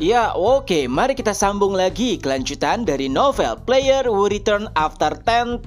Ya, oke, mari kita sambung lagi kelanjutan dari novel Player Who Return After 10,000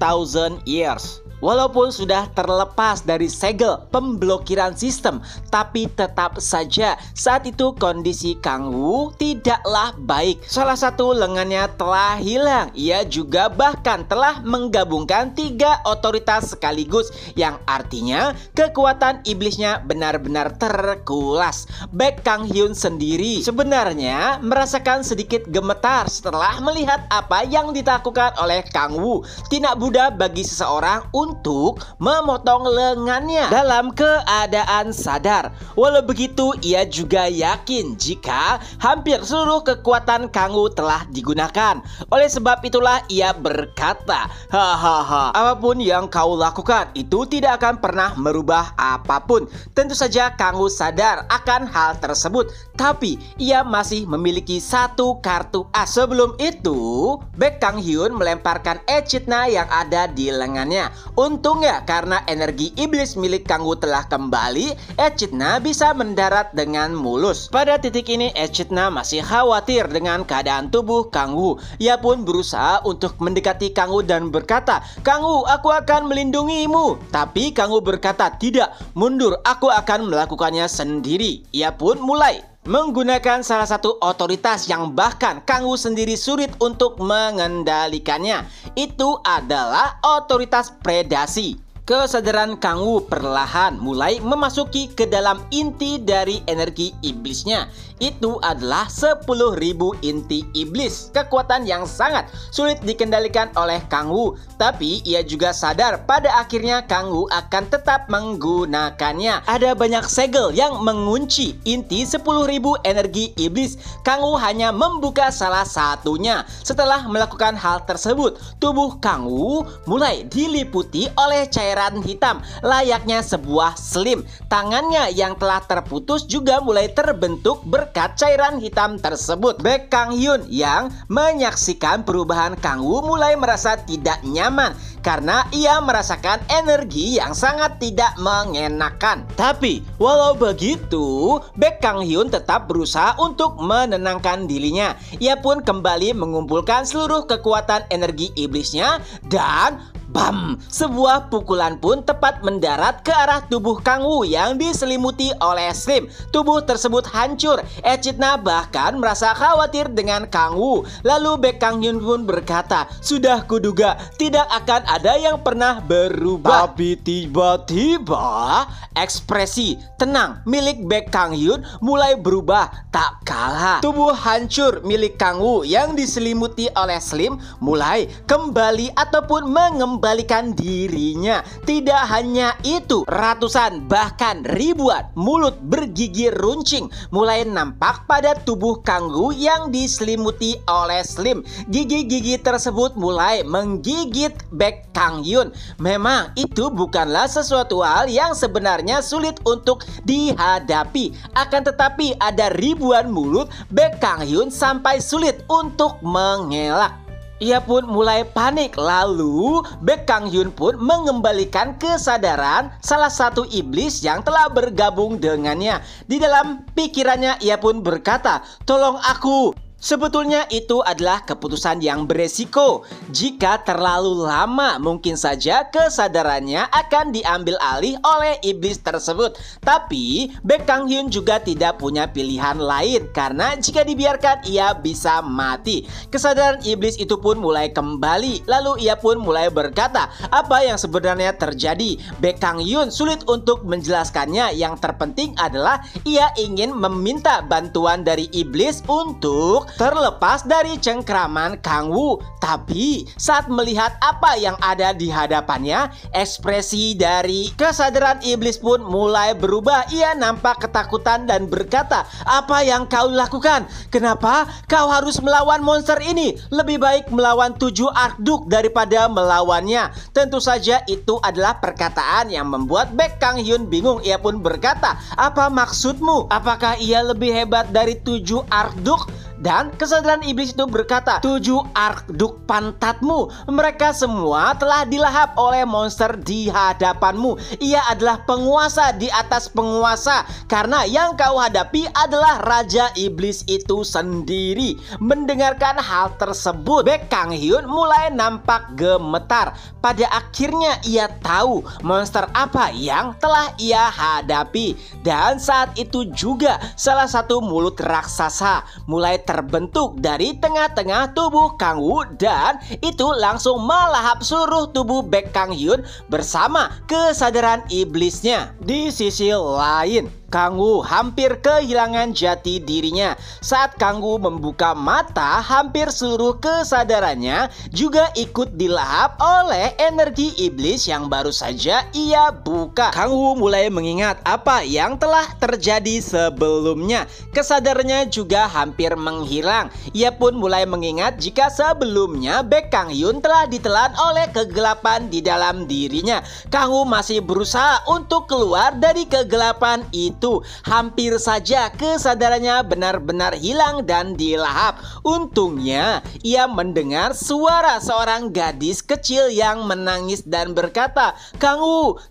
Years. Walaupun sudah terlepas dari segel pemblokiran sistem, tapi tetap saja saat itu kondisi Kang Wu tidaklah baik. Salah satu lengannya telah hilang. Ia juga bahkan telah menggabungkan 3 otoritas sekaligus, yang artinya kekuatan iblisnya benar-benar terkulas. Baek Kang Hyun sendiri sebenarnya merasakan sedikit gemetar setelah melihat apa yang dilakukan oleh Kang Wu. Tidak mudah bagi seseorang untuk memotong lengannya dalam keadaan sadar. Walau begitu, ia juga yakin jika hampir seluruh kekuatan Kang Wu telah digunakan. Oleh sebab itulah ia berkata, "Hahaha, apapun yang kau lakukan itu tidak akan pernah merubah apapun." Tentu saja Kang Wu sadar akan hal tersebut, tapi ia masih memiliki 1 kartu as. Sebelum itu, Baek Kang Hyun melemparkan Echidna yang ada di lengannya. Untungnya karena energi iblis milik Kang Wu telah kembali, Echidna bisa mendarat dengan mulus. Pada titik ini Echidna masih khawatir dengan keadaan tubuh Kang Wu. Ia pun berusaha untuk mendekati Kang Wu dan berkata, "Kang Wu, aku akan melindungimu." Tapi Kang Wu berkata, "Tidak, mundur, aku akan melakukannya sendiri." Ia pun mulai menggunakan salah satu otoritas yang bahkan Kang Wu sendiri sulit untuk mengendalikannya. Itu adalah otoritas predasi. Kesadaran Kang Wu perlahan mulai memasuki ke dalam inti dari energi iblisnya. Itu adalah 10.000 inti iblis. Kekuatan yang sangat sulit dikendalikan oleh Kang Wu. Tapi ia juga sadar pada akhirnya Kang Wu akan tetap menggunakannya. Ada banyak segel yang mengunci inti 10.000 energi iblis. Kang Wu hanya membuka salah satunya. Setelah melakukan hal tersebut, tubuh Kang Wu mulai diliputi oleh cairan hitam layaknya sebuah selim. Tangannya yang telah terputus juga mulai terbentuk berkat cairan hitam tersebut. Baek Kang Hyun yang menyaksikan perubahan Kang Wu mulai merasa tidak nyaman karena ia merasakan energi yang sangat tidak mengenakan. Tapi walau begitu, Baek Kang Hyun tetap berusaha untuk menenangkan dirinya. Ia pun kembali mengumpulkan seluruh kekuatan energi iblisnya dan bam! Sebuah pukulan pun tepat mendarat ke arah tubuh Kang Wu yang diselimuti oleh selim. Tubuh tersebut hancur. Echidna bahkan merasa khawatir dengan Kang Wu. Lalu Baek Kang Hyun pun berkata, "Sudah kuduga tidak akan ada yang pernah berubah." Tapi tiba-tiba ekspresi tenang milik Baek Kang Hyun mulai berubah. Tak kalah tubuh hancur milik Kang Wu yang diselimuti oleh selim mulai kembali ataupun mengembalikan dirinya. Tidak hanya itu, ratusan bahkan ribuan mulut bergigi runcing mulai nampak pada tubuh Kang Wu yang diselimuti oleh selim. Gigi-gigi tersebut mulai menggigit Baek Kang Hyun. Memang itu bukanlah sesuatu hal yang sebenarnya sulit untuk dihadapi. Akan tetapi ada ribuan mulut Baek Kang Hyun sampai sulit untuk mengelak. Ia pun mulai panik. Lalu Baek Kang Hyun pun mengembalikan kesadaran salah satu iblis yang telah bergabung dengannya. Di dalam pikirannya ia pun berkata, "Tolong aku." Sebetulnya itu adalah keputusan yang beresiko. Jika terlalu lama, mungkin saja kesadarannya akan diambil alih oleh iblis tersebut. Tapi Baek Kang Hyun juga tidak punya pilihan lain, karena jika dibiarkan ia bisa mati. Kesadaran iblis itu pun mulai kembali. Lalu ia pun mulai berkata, apa yang sebenarnya terjadi? Baek Kang Hyun sulit untuk menjelaskannya. Yang terpenting adalah ia ingin meminta bantuan dari iblis untuk terlepas dari cengkraman Kang Wu. Tapi saat melihat apa yang ada di hadapannya, ekspresi dari kesadaran iblis pun mulai berubah. Ia nampak ketakutan dan berkata, "Apa yang kau lakukan? Kenapa kau harus melawan monster ini? Lebih baik melawan 7 Arkduk daripada melawannya." Tentu saja itu adalah perkataan yang membuat Baek Kang Hyun bingung. Ia pun berkata, "Apa maksudmu? Apakah ia lebih hebat dari 7 Arkduk?" Dan kesadaran iblis itu berkata, 7 arkduk pantatmu, mereka semua telah dilahap oleh monster di hadapanmu. Ia adalah penguasa di atas penguasa, karena yang kau hadapi adalah Raja Iblis itu sendiri. Mendengarkan hal tersebut, Baek Kang Hyun mulai nampak gemetar. Pada akhirnya ia tahu monster apa yang telah ia hadapi. Dan saat itu juga salah satu mulut raksasa mulai terbentuk dari tengah-tengah tubuh Kang Woo, dan itu langsung melahap seluruh tubuh Baek Kang Hyun bersama kesadaran iblisnya. Di sisi lain, Kang Woo hampir kehilangan jati dirinya. Saat Kang Woo membuka mata, hampir seluruh kesadarannya juga ikut dilahap oleh energi iblis yang baru saja ia buka. Kang Woo mulai mengingat apa yang telah terjadi sebelumnya. Kesadarannya juga hampir menghilang. Ia pun mulai mengingat jika sebelumnya Baek Kang Hyun telah ditelan oleh kegelapan di dalam dirinya. Kang Woo masih berusaha untuk keluar dari kegelapan itu. Hampir saja kesadarannya benar-benar hilang dan dilahap. Untungnya ia mendengar suara seorang gadis kecil yang menangis dan berkata, Kang Woo,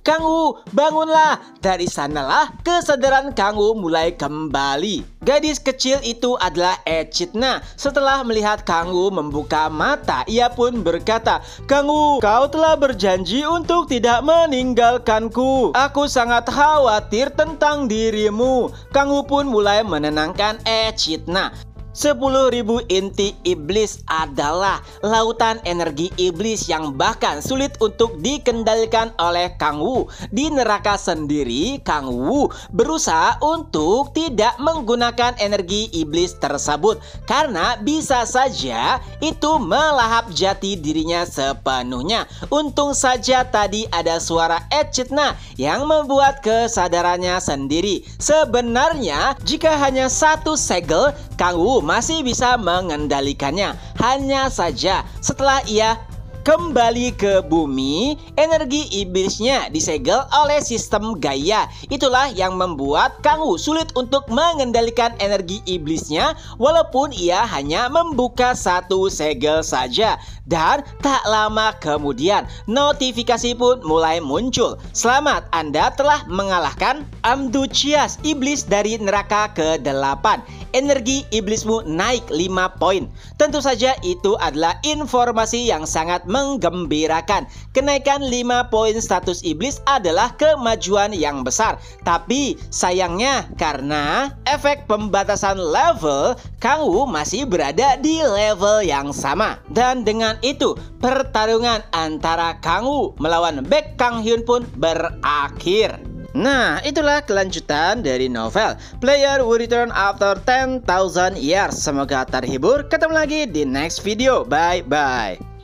bangunlah. Dari sanalah kesadaran Kang Woo mulai kembali. Gadis kecil itu adalah Echidna. Setelah melihat Kang Woo membuka mata, ia pun berkata, Kang Woo, kau telah berjanji untuk tidak meninggalkanku. Aku sangat khawatir tentang dirimu. Kang Woo pun mulai menenangkan Echidna. 10.000 inti iblis adalah lautan energi iblis yang bahkan sulit untuk dikendalikan oleh Kang Woo. Di neraka sendiri, Kang Woo berusaha untuk tidak menggunakan energi iblis tersebut, karena bisa saja itu melahap jati dirinya sepenuhnya. Untung saja tadi ada suara Echidna yang membuat kesadarannya sendiri. Sebenarnya jika hanya satu segel, Kang Woo masih bisa mengendalikannya. Hanya saja setelah ia kembali ke bumi, energi iblisnya disegel oleh sistem Gaia. Itulah yang membuat Kang Woo sulit untuk mengendalikan energi iblisnya, walaupun ia hanya membuka satu segel saja. Dan tak lama kemudian notifikasi pun mulai muncul. Selamat, Anda telah mengalahkan Amduchias, iblis dari neraka ke-8. Energi iblismu naik 5 poin. Tentu saja itu adalah informasi yang sangat menggembirakan. Kenaikan 5 poin status iblis adalah kemajuan yang besar. Tapi sayangnya karena efek pembatasan level, Kang Woo masih berada di level yang sama. Dan dengan itu pertarungan antara Kang Woo melawan Baek Kang Hyun pun berakhir. Nah, itulah kelanjutan dari novel Player Who Return After 10,000 Years. Semoga terhibur. Ketemu lagi di next video. Bye-bye.